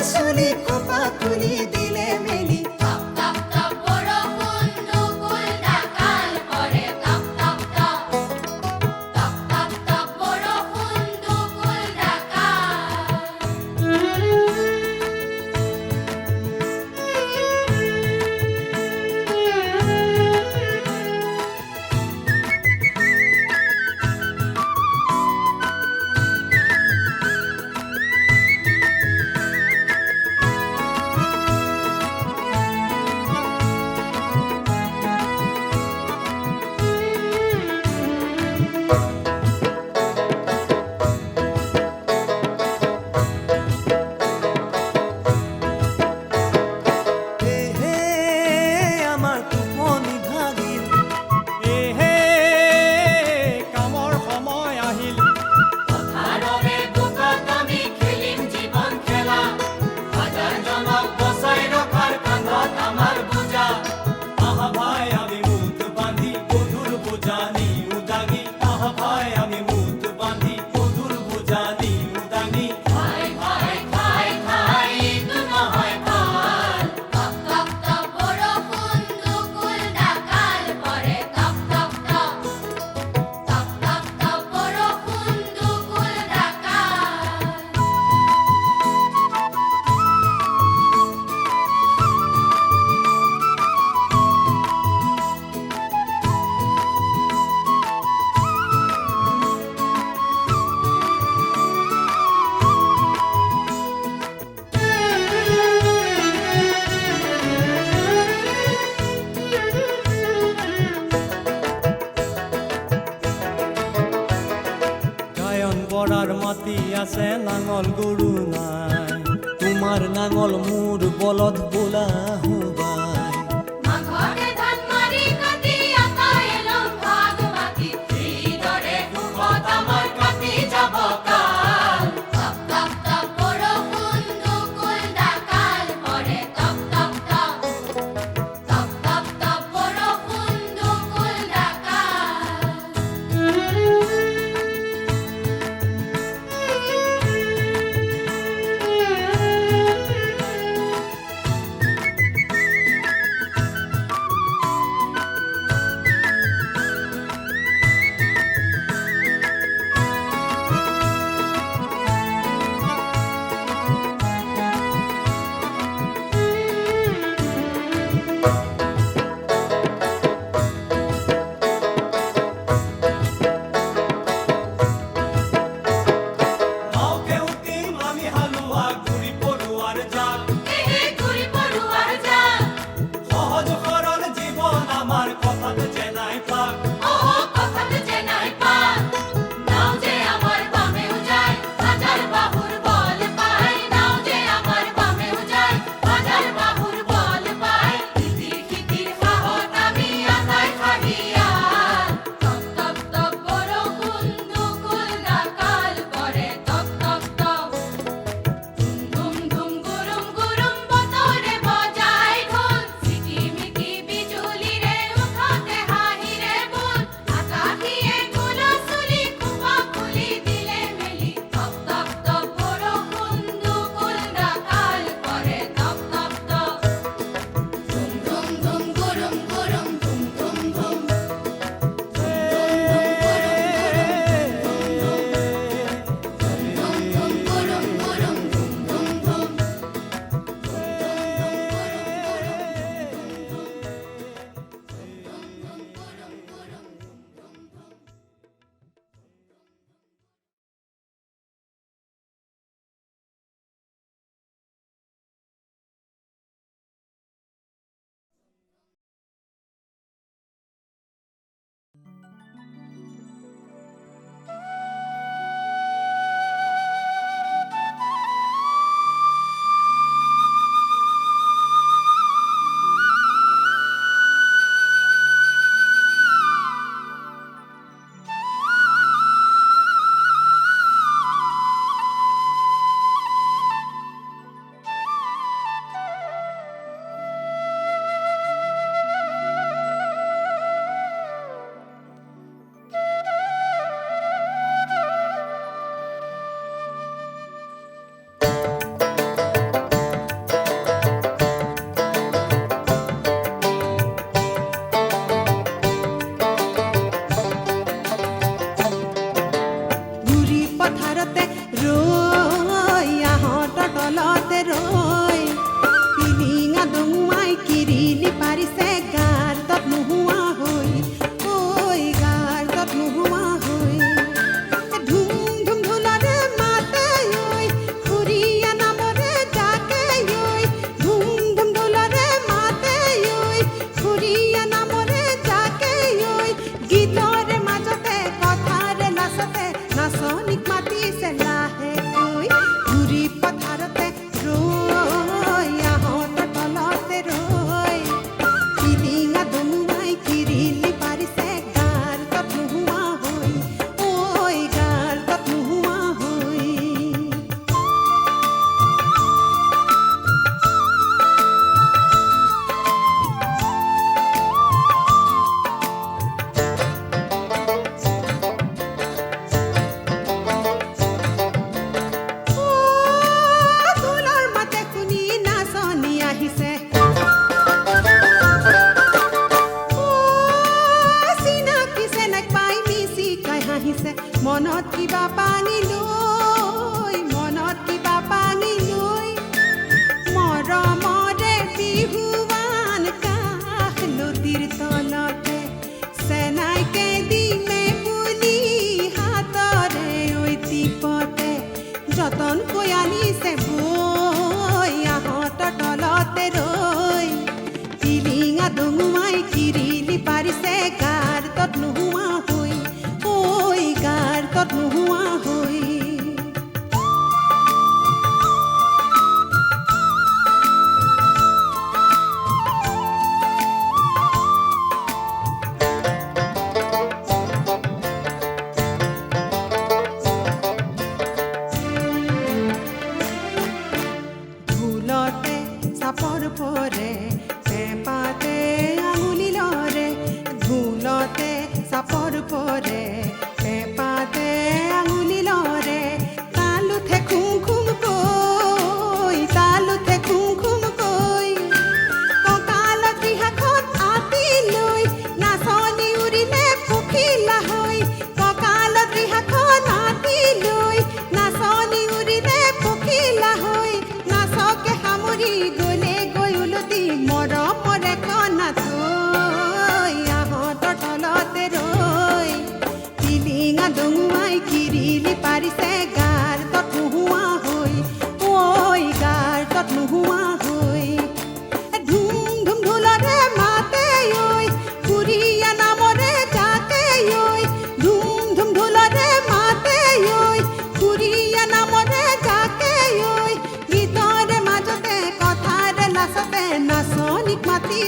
শুনি খোপা তুলি দিলে মেলি টপ টপ টপ বৰষুণ দুকুল ডাকাল পৰে top top top top top top বৰষুণ দুকুল ডাকাল পথাৰৰে বুকত আমি খেলিম জীৱন খেলা হাজাৰজনক বচাই ৰখাৰ কান্ধত আমাৰ বোজা আহা ভাই আমি মুঠ বান্ধি গধুৰ বোজা নিও দাঙি আহা ভাই আমি মুঠ বান্ধি গধুৰ বোজা নিও দাঙি খাই খাই খাই খাই ইটো নহয় ভাল টপ টপ টপ বৰষুণ দুকুল ডাকাল পৰে top top top top top top বৰষুণ দুকুল ডাকাল গায়ন বৰাৰ মাটি আছে নাঙল গৰু নাই তোমাৰ নাঙল মোৰ বলদ বোলা হুবাই মাঘৰে ধান মাৰি কাটি আটাই লম ভাগ বাকি হৃদৰে সুখত আমাৰ কাটি যাব কাল টপ টপ টপ বৰষুণ দুকুল ডাকাল পৰে top top top top top top বৰষুণ দুকুল ডাকাল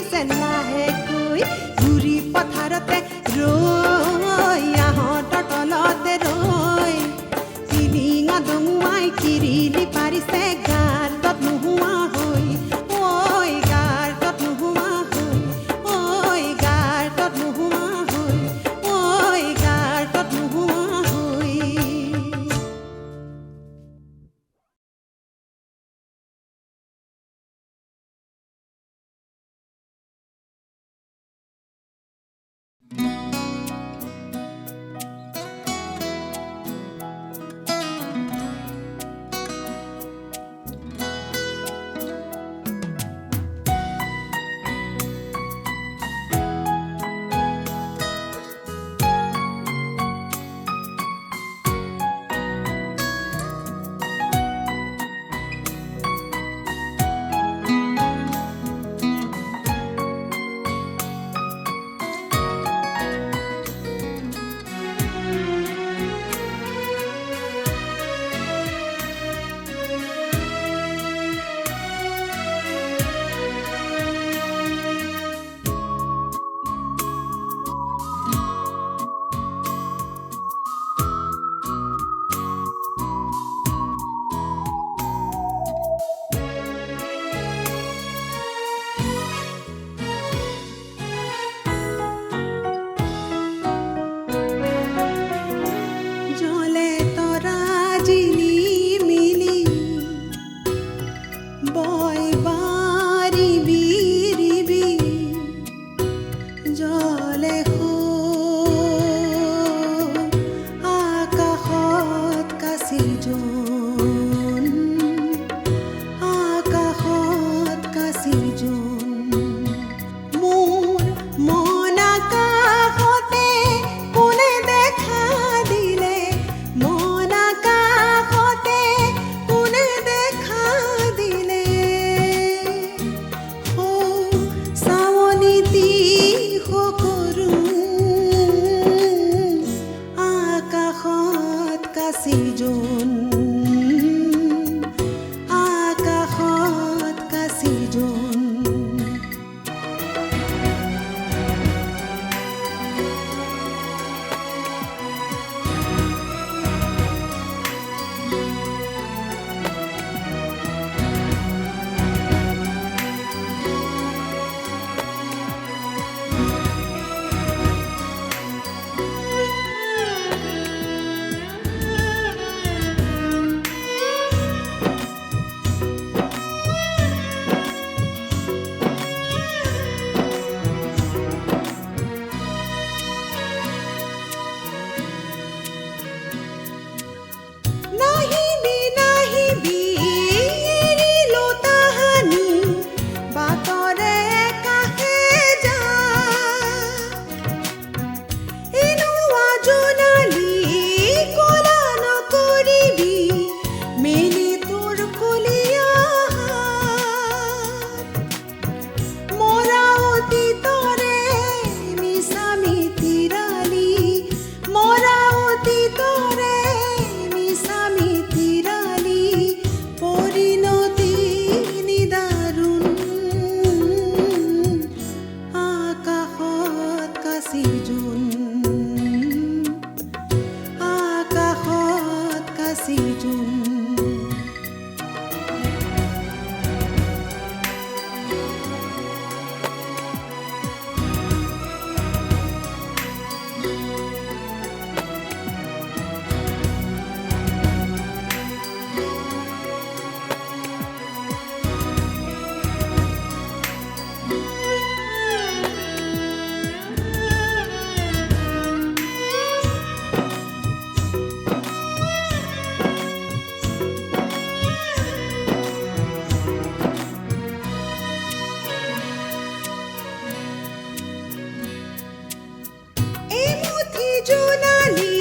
আছে লাহেকৈ ঘূৰি পথাৰতে ৰৈ আহঁতৰ তলতে ৰৈ চিলিঙা দঙুৱাই কিৰিলি পাৰিছে গাৰ্ডত নোহোৱা হৈ ঐ গাৰ্ডত নোহোৱা হৈ ঐ গাৰ্ডত নোহোৱা হৈ ঐ গাৰ্ডত নোহোৱা হৈ জলে তৰা জিলিমিলি বয় বাৰি বিৰিবি জলে আকাশত কাচিৰ জোন আকাশত কাচিৰ জোন মোৰ মন আকাশতে কোনে দেখা দিলে মন আকাশতে কোনে দেখা দিলে ও চাৱনিতি সকৰু আকাশত কাচিৰ জোন আকাশত কাচিৰ জোন নাহিবি নাহিবি এৰিলো তাহানি বাটৰে কাষে যা এনুৱা জোনালি কলা নকৰিবি মেলি তোৰ কলীয়া হাত মৰা অতীতৰে মিছা মিতিৰালি মৰা অতীতৰে মিছা মিতিৰালি পৰিণতি নিদাৰুণ আকাশত কাচিৰ জোন আকাশত কাচিৰ জোন এমুঠি জোনালি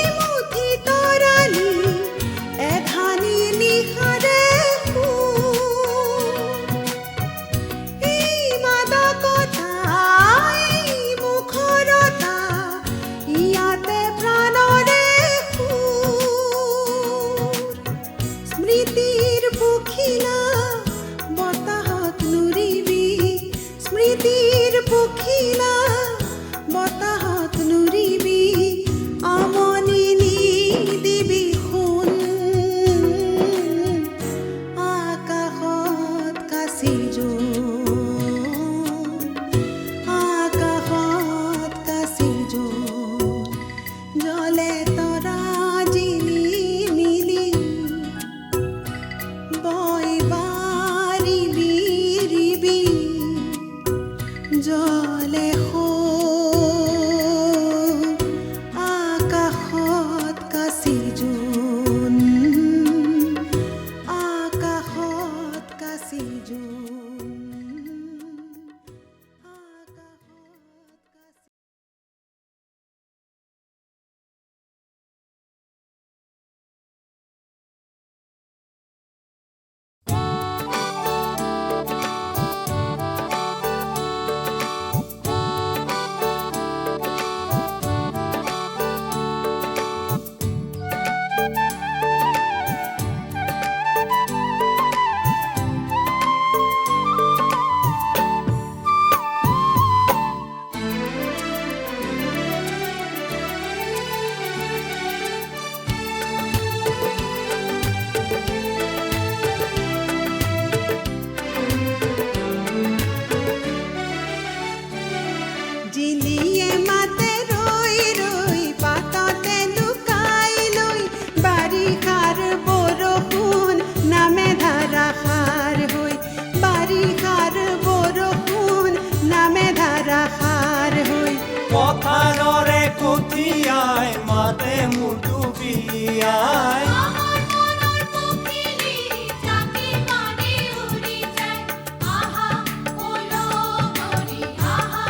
এমুঠি তৰালি এধানি নিশাৰে এই মাদকতা এই মুখৰতা ইয়াতে প্ৰাণৰে স্মৃতিৰ পখিলা বতাহত নুৰিবি আছিল জোন আকাশত কাছিল জিলিয়ে মাতে ৰৈ ৰৈ পাততে লুকাই লৈ বাৰিষাৰ বৰষুণ নামে ধাৰাসাৰ হৈ বাৰিষাৰ বৰষুণ নামে ধাৰাসাৰ হৈ পথাৰৰে কঠীয়াই মাতে মোৰ ডুবিয়াই আমাৰ মনৰ পখিলি জাকি মাৰি উৰি যায় আহা ওলো গৰি আহা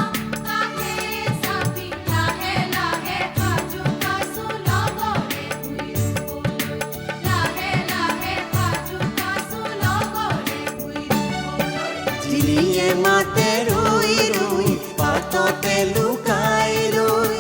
কাষে চাপি লাহে লাহে সাজু কাচু লগৰে শুই ৰুবলৈ লাহে লাহে সাজু কাচু লগৰে শুই ৰুবলৈ জিলিয়ে মাতে ৰৈ ৰৈ পাততে লুকাই লৈ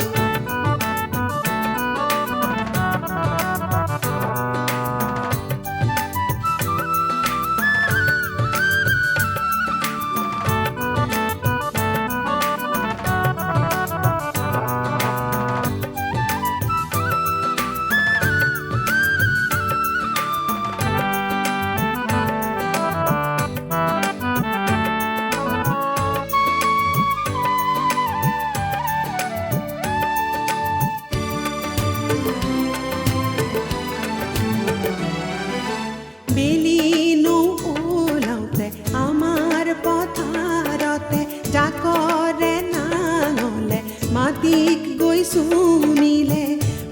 বেলিনো ওলাওঁতে আমাৰ পথাৰতে জাকৰে নাঙলে মাটিক গৈ চুমিলে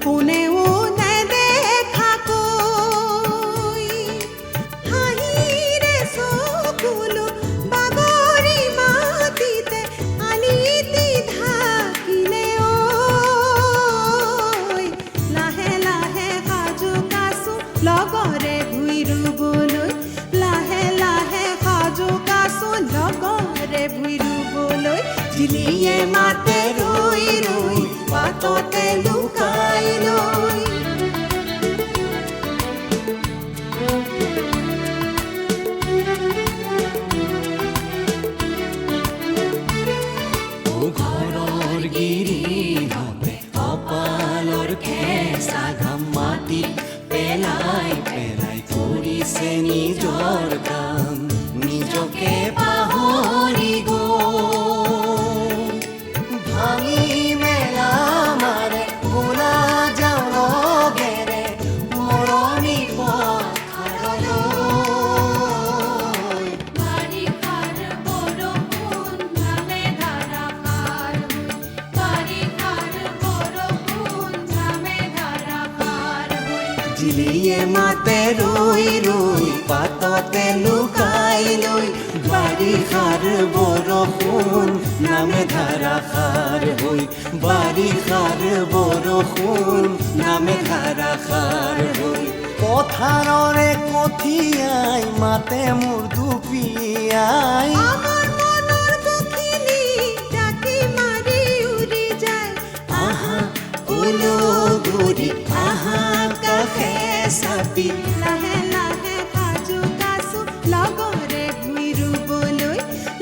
কোনেও নেদেখাকৈ হাঁহিৰে চকুলো বাগৰি মাটিতে আলিটি ঢাকিলে ঐ লাহে লাহে সাজু কাচু লগৰে ভুই ৰুবলৈ লাহে লাহে সাজু কাচু লগৰে ভুই ৰুবলৈ জিলিয়ে মাতে ৰৈ ৰৈ পাততে লুকাই লৈ ঘৰৰ গিৰিহঁতে কপালৰ কেঁচা ঘাম মাটি পেলাই পেলাই কৰিছে নিজৰ কাম নিজকে পাহৰি গ'ল ভাঙি মেলা মাৰে বোলা যাওঁ লগেৰে মৰণি পথাৰলৈ বাৰিষাৰ বৰষুণ নামে ধাৰাসাৰ হৈ বাৰিষাৰ বৰষুণ নামে ধাৰাসাৰ হৈ জিলিয়ে মাতে ৰৈ ৰৈ পাততে লুকাই লৈ বাৰিষাৰ বৰষুণ নামে ধাৰাসাৰ হৈ বাৰিষাৰ বৰষুণ নামে ধাৰাসাৰ হৈ পথাৰৰে কঠীয়াই মাতে মোৰ ডুবিয়াই আমাৰ মনৰ পখিলি জাকি মাৰি উৰি যায় আহা ওলো গুৰি আহা কাষে চাপি লাহে লাহে সাজু কাচু লগৰে ভুই ৰুবলৈ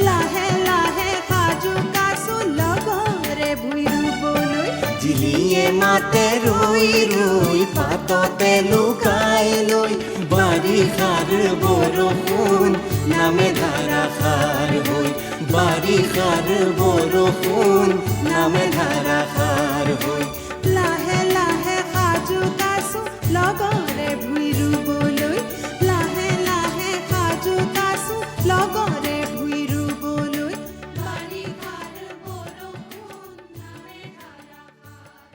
লাহে লাহে সাজু কাচু লগৰে ভুই ৰুবলৈ জিলিয়ে মাতে ৰৈ ৰৈ পাততে লুকাই লৈ বাৰিষাৰ বৰষুণ নামে ধাৰাসাৰ হৈ বাৰিষাৰ বৰষুণ নামে ধাৰাসাৰ হৈ লাহে লাহে সাজু কাচু লগৰে ভুই ৰুবলৈ লাহে লাহে সাজু কাচু লগৰে ভুই ৰুবলৈ বাৰিষাৰ বৰষুণ নামে ধাৰাসাৰ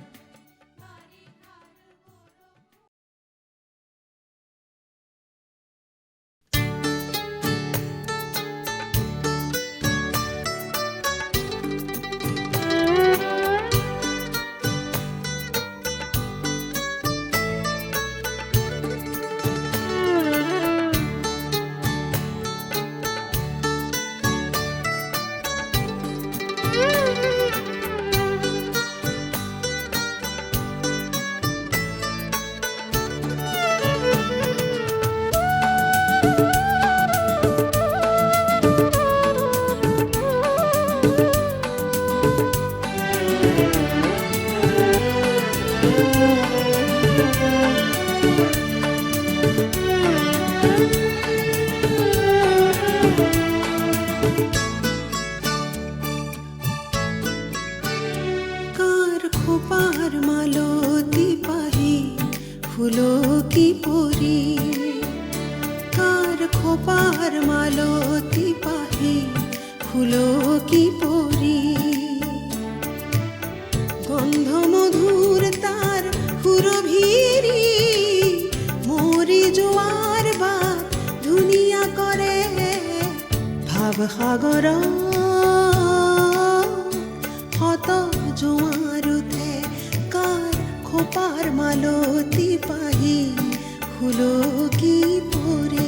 খোপাৰ মালতী পাহি ফুলকি পৰি গন্ধ মধুৰ তাৰ সুৰভিৰি মৰি যোৱাৰ বাট ধুনীয়া কৰে ভাৱ সাগৰ শত জোৱাৰ উঠে কাৰ খোপাৰ মালতী পাহি ফুলকি পৰি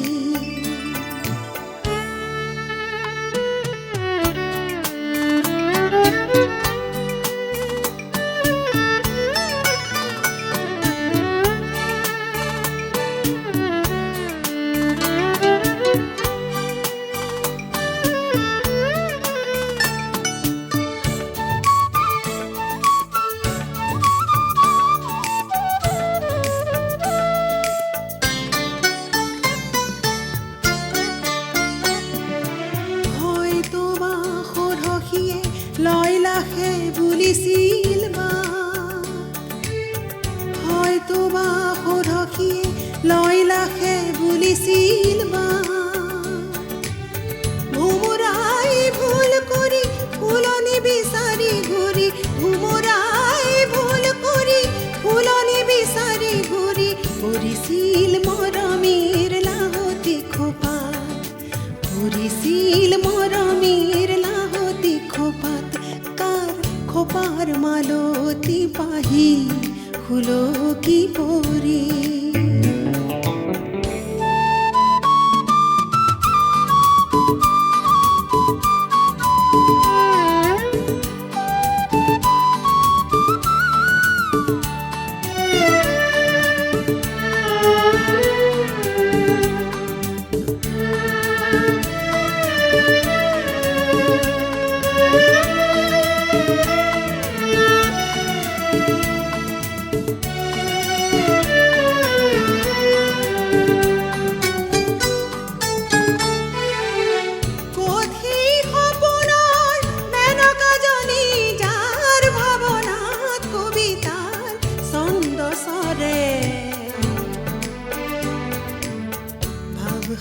লয়লাখে বুলিছিল বা হয়তো বা সৰসীয়ে লয়লাখে বুলিছিল বা ভোমোৰাই ভুল কৰি ফুলনি বিচাৰি ঘূৰি ভোমোৰাই ভুল কৰি ফুলনি বিচাৰি ঘূৰি পৰিছিল মৰমীৰ লাহতি খোপাত পৰিছিল মৰমীৰ লাহতি খোপাত খোপাৰ মালতী পাহি ফুলকি পৰি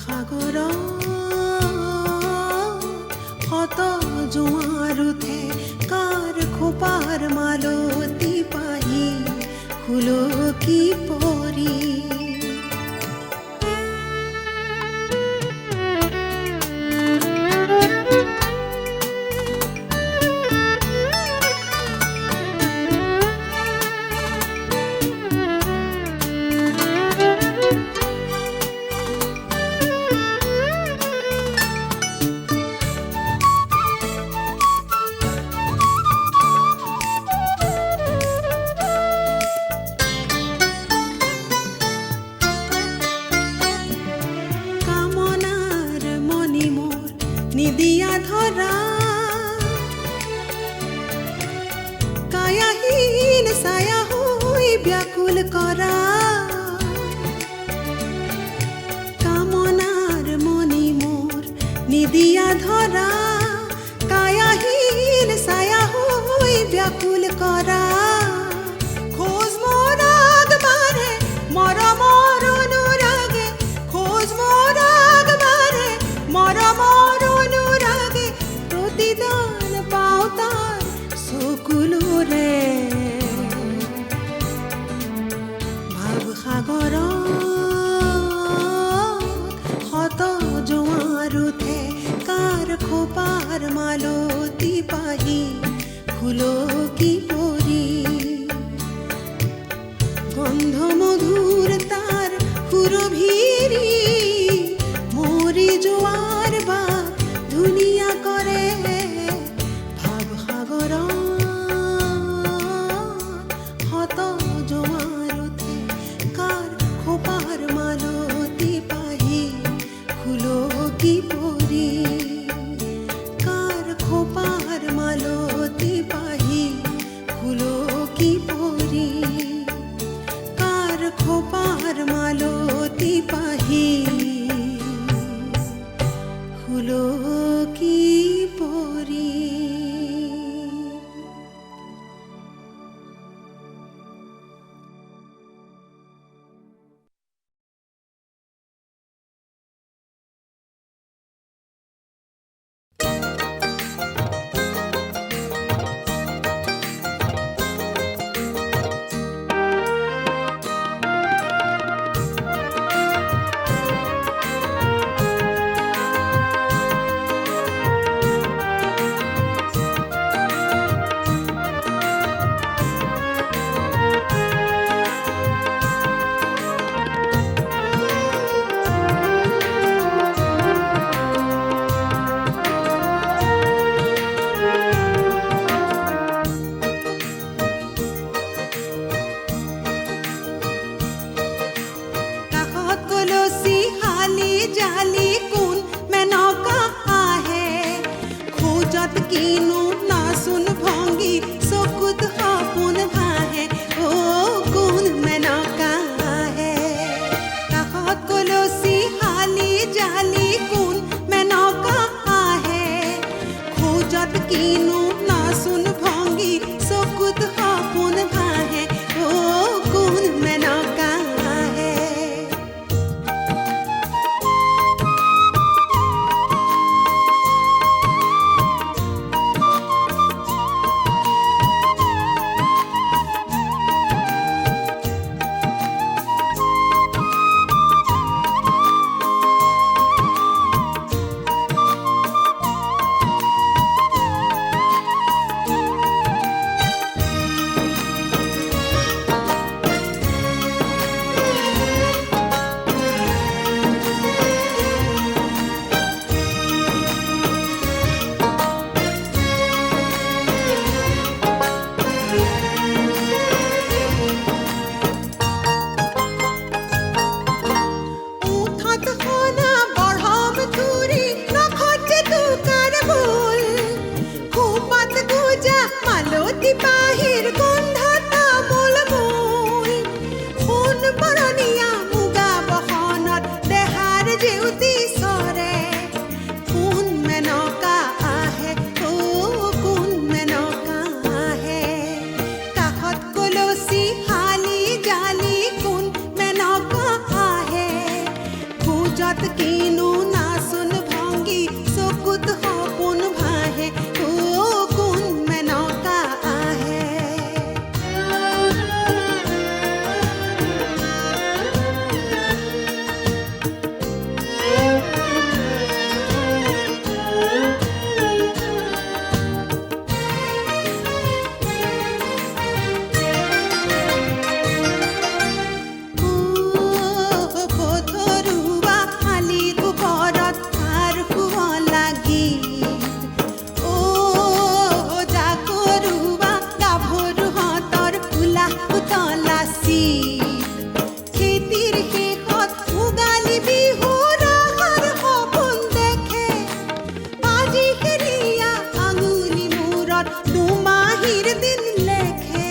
সাগৰ শত জোৱাৰ উঠে কাৰ খোপাৰ মালতী পাহি ফুলকি পৰি নিদিয়া ধৰা কায়াহীন ছায়া হৈ ব্যাকুল কৰা কামনাৰ মণি মোৰ নিদিয়া ধৰা কায়াহীন ছায়া হৈ ব্যাকুল কৰা খোজ মোৰ আগবাঢ়ে মৰমৰ অনুৰাগে খোজ মোৰ আগবাঢ়ে মৰমৰ প্ৰতিদান পাওঁ তাৰ চকুলোৰে ভাৱ সাগৰ শত জোৱাৰ উঠে কাৰ খোপাৰ মালতী পাহি ফুলকি পৰি গন্ধ মধুৰ তাৰ সুৰভিৰি মৰি যোৱাৰ বাট ধুনীয়া কৰে ভাৱ সাগৰ শত জোৱাৰ উঠে কাৰ খোপাৰ মালতী পাহি ফুলকি পৰি কাৰ খোপাৰ মালতী পাহি ফুলকি পৰি কাৰ খোপাৰ মালতী পাহি কিনো নাচোন ভংগী চকুত সপোন ভাহে অ কোন মেনকা আহে উঠত হনা বঢ়ম তুৰি নখতে তুকাৰ ভুল খোপাত গুজা মালতী পাহিৰ গোন্ধ তামোল মূল সোণ বৰণীয়া মুগা বসনত দেহাৰ জেউতি চৰে কোন মেনকা আহে অ কোন মেনকা আহে কাষত কলচী হালি জালি কোন মেনকা আহে খোজত কিনো নাচোন ভংগী চকুত সপোন ভাহে অ কোন মেনকা আহে পথৰুৱা শালিৰ ওপৰত ধাৰ শুৱলা গীত অ জাকৰুৱা গাভৰুহঁতৰ উলাহ উতলা চিত খেতিৰ শেষত ভোগালী বিহুৰ আহাৰ সপোন দেখে আজি হেৰিয়া আঙুলি মূৰত দুমাহীৰ দিন লেখে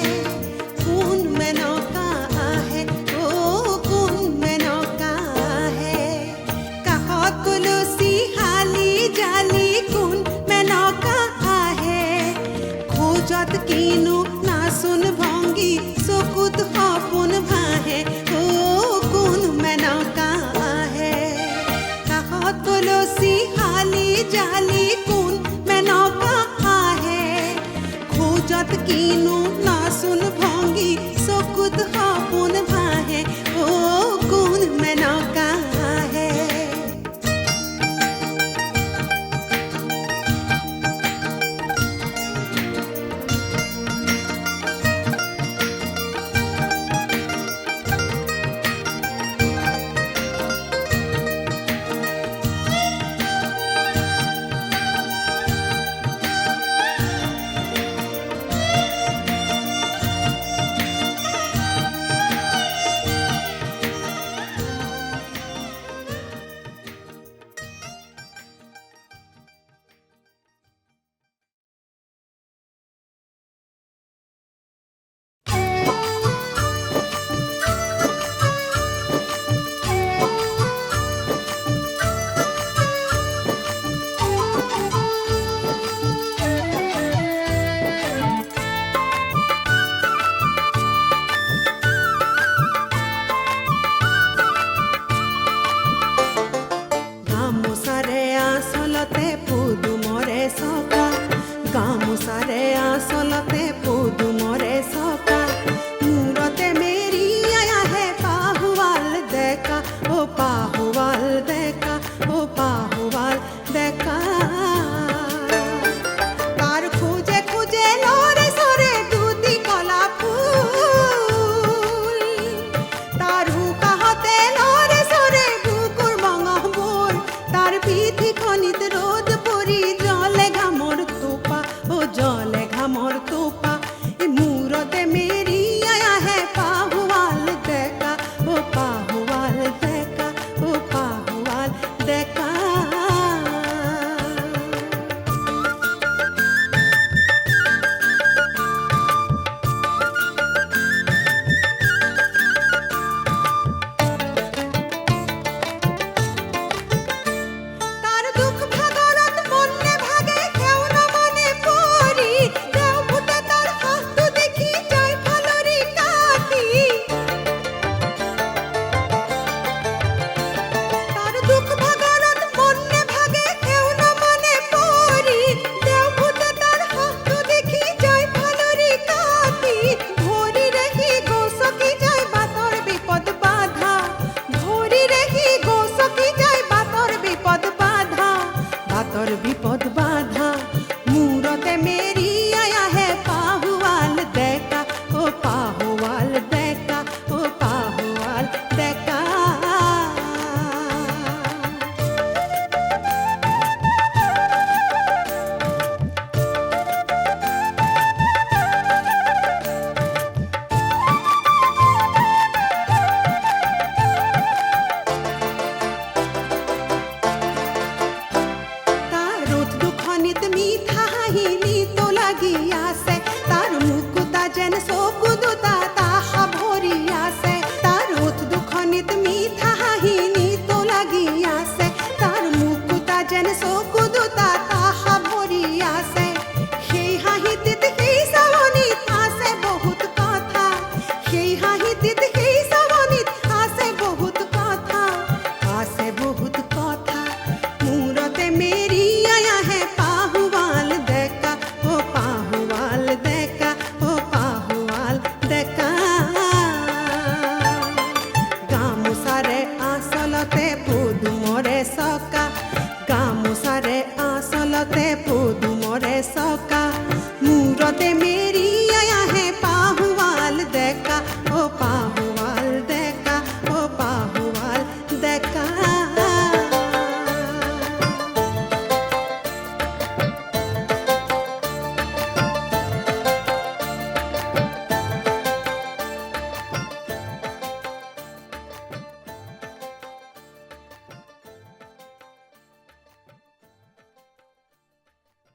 কোন মেনকা আহে অ কোন মেনকা আহে কাষত কলচী হালি জালি কোন মেনকা আহে খোজত কিনো নাচোন ভংগী চকুত সপোন ভাহে অ কোন মেনকা আহে কাষত কলচী হালি জালি কোন মেনকা আহে খোজত কিনো নাচোন ভংগী চকুত সপোন ভাহে অ কোন মেনকা আহে গামোচাৰে আচলতে পদুমৰে চকা গামোচাৰে আচলতে পদুমৰে চকা মূৰতে মেৰিয়াই আহে পাহুৱাল ডেকা অ পাহুৱাল ডেকা অ পাহুৱাল ডেকা তাৰ খোজে খোজে লৰে চৰে দুটি কলা ফুল তাৰ হুকাহতে লৰে চৰে বুকুৰ মঙহবোৰ তাৰ পিঠিখনিত ৰ'দ পৰি জলে ঘামৰ টোপা অ জলে ঘামৰ টোপা মূৰতে মেৰিয়াই আহে পাহুৱাল ডেকা অ পাহুৱাল ডেকা অ পাহুৱাল ডেকা তাৰ দুখ ভাগৰ তোর বিপদ বাধা মূরতে মেরি আয়া হে পাহুয়াল দেখা ও পাহুয়াল দেখা ও পাহুয়াল দেখা মিঠা হাঁহিনি তো লাগি আছে তার মুকুতা যেন